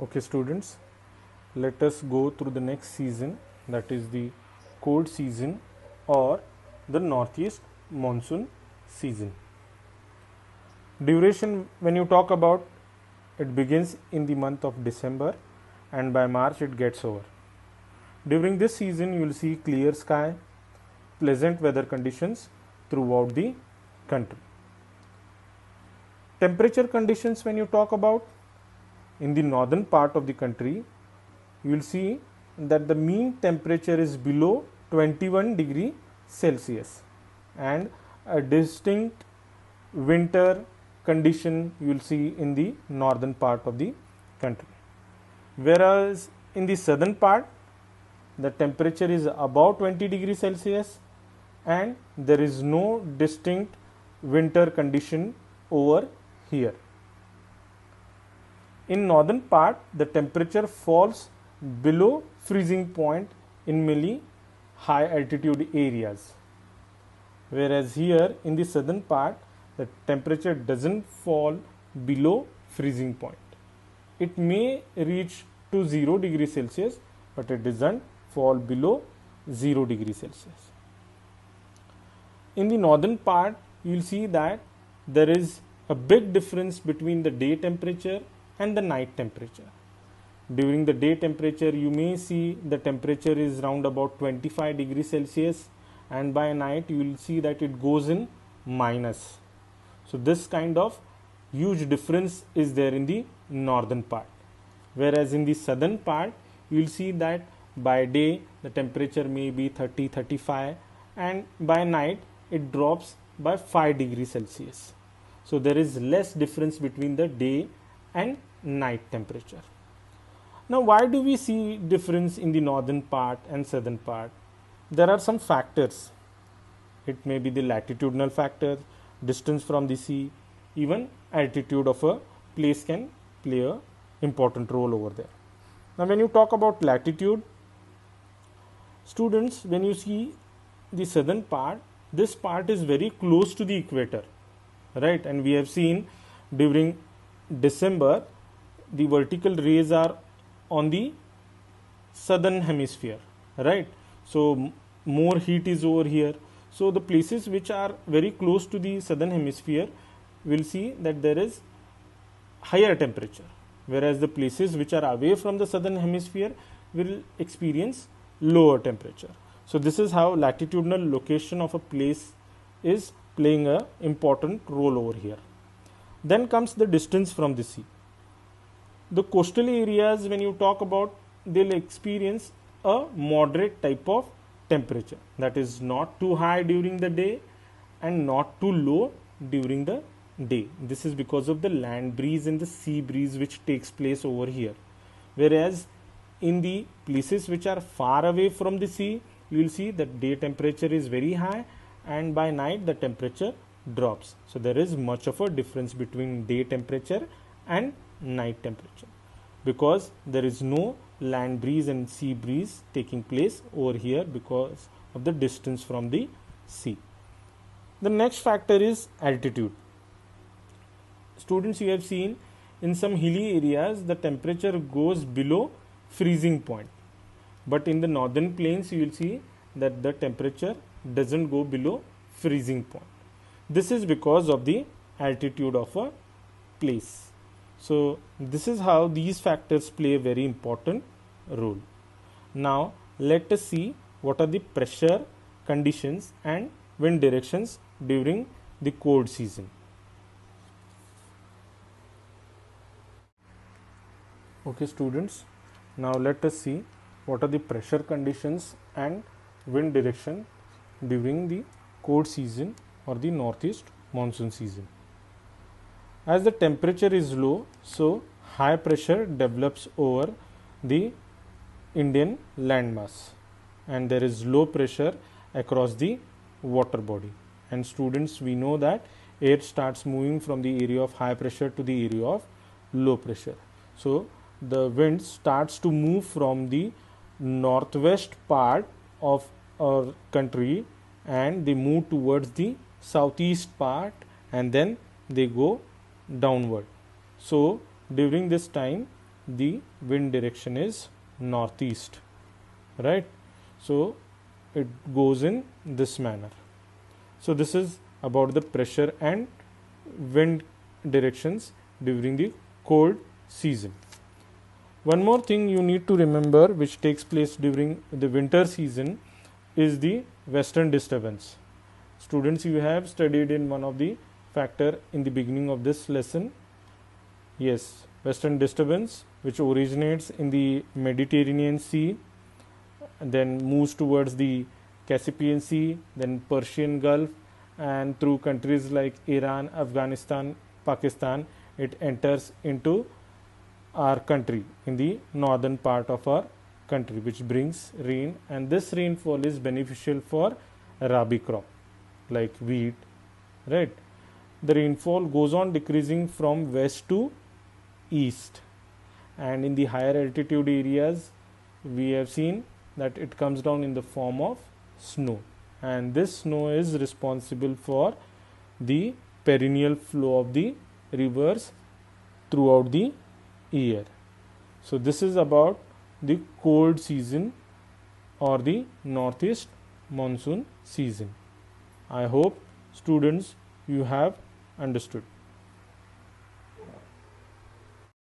Okay students, let us go through the next season, that is the cold season or the northeast monsoon season. Duration, when you talk about, it begins in the month of December and by March it gets over. During this season you will see clear sky, pleasant weather conditions throughout the country. Temperature conditions, when you talk about, in the northern part of the country, you will see that the mean temperature is below 21 degree Celsius and a distinct winter condition you will see in the northern part of the country. Whereas in the southern part, the temperature is above 20 degree Celsius and there is no distinct winter condition over here. In northern part, the temperature falls below freezing point in many high altitude areas. Whereas here in the southern part, the temperature doesn't fall below freezing point. It may reach to 0 degree Celsius, but it doesn't fall below 0 degree Celsius. In the northern part, you will see that there is a big difference between the day temperature and the night temperature. During the day temperature, you may see the temperature is round about 25 degrees Celsius, and by night you will see that it goes in minus. So this kind of huge difference is there in the northern part. Whereas in the southern part, you will see that by day the temperature may be 30-35 and by night it drops by 5 degrees Celsius. So there is less difference between the day and night temperature. Now, why do we see difference in the northern part and southern part? There are some factors. It may be the latitudinal factor, distance from the sea, even altitude of a place can play a important role over there. Now, when you talk about latitude, students, when you see the southern part, this part is very close to the equator, right? And we have seen during December, the vertical rays are on the southern hemisphere, right? So more heat is over here. So the places which are very close to the southern hemisphere will see that there is higher temperature, whereas the places which are away from the southern hemisphere will experience lower temperature. So this is how latitudinal location of a place is playing a important role over here. Then comes the distance from the sea. The coastal areas, when you talk about, they'll experience a moderate type of temperature, that is not too high during the day and not too low during the day. This is because of the land breeze and the sea breeze which takes place over here. Whereas in the places which are far away from the sea, you will see that day temperature is very high and by night the temperature drops. So there is much of a difference between day temperature and night temperature because there is no land breeze and sea breeze taking place over here because of the distance from the sea. The next factor is altitude. Students, you have seen in some hilly areas the temperature goes below freezing point, but in the northern plains you will see that the temperature doesn't go below freezing point. This is because of the altitude of a place. So this is how these factors play a very important role. Now let us see what are the pressure conditions and wind directions during the cold season. Okay students, now let us see what are the pressure conditions and wind direction during the cold season or the northeast monsoon season. As the temperature is low, so high pressure develops over the Indian landmass and there is low pressure across the water body. And students, we know that air starts moving from the area of high pressure to the area of low pressure. So the wind starts to move from the northwest part of our country and they move towards the southeast part and then they go downward. So during this time the wind direction is northeast, right? So it goes in this manner. So this is about the pressure and wind directions during the cold season. One more thing you need to remember which takes place during the winter season is the western disturbance. Students, you have studied in one of the factor in the beginning of this lesson. Yes, western disturbance which originates in the Mediterranean Sea and then moves towards the Caspian Sea, then Persian Gulf, and through countries like Iran, Afghanistan, Pakistan, it enters into our country in the northern part of our country, which brings rain, and this rainfall is beneficial for rabi crop like wheat, right? The rainfall goes on decreasing from west to east, and in the higher altitude areas we have seen that it comes down in the form of snow, and this snow is responsible for the perennial flow of the rivers throughout the year. So this is about the cold season or the northeast monsoon season. I hope students you have understood.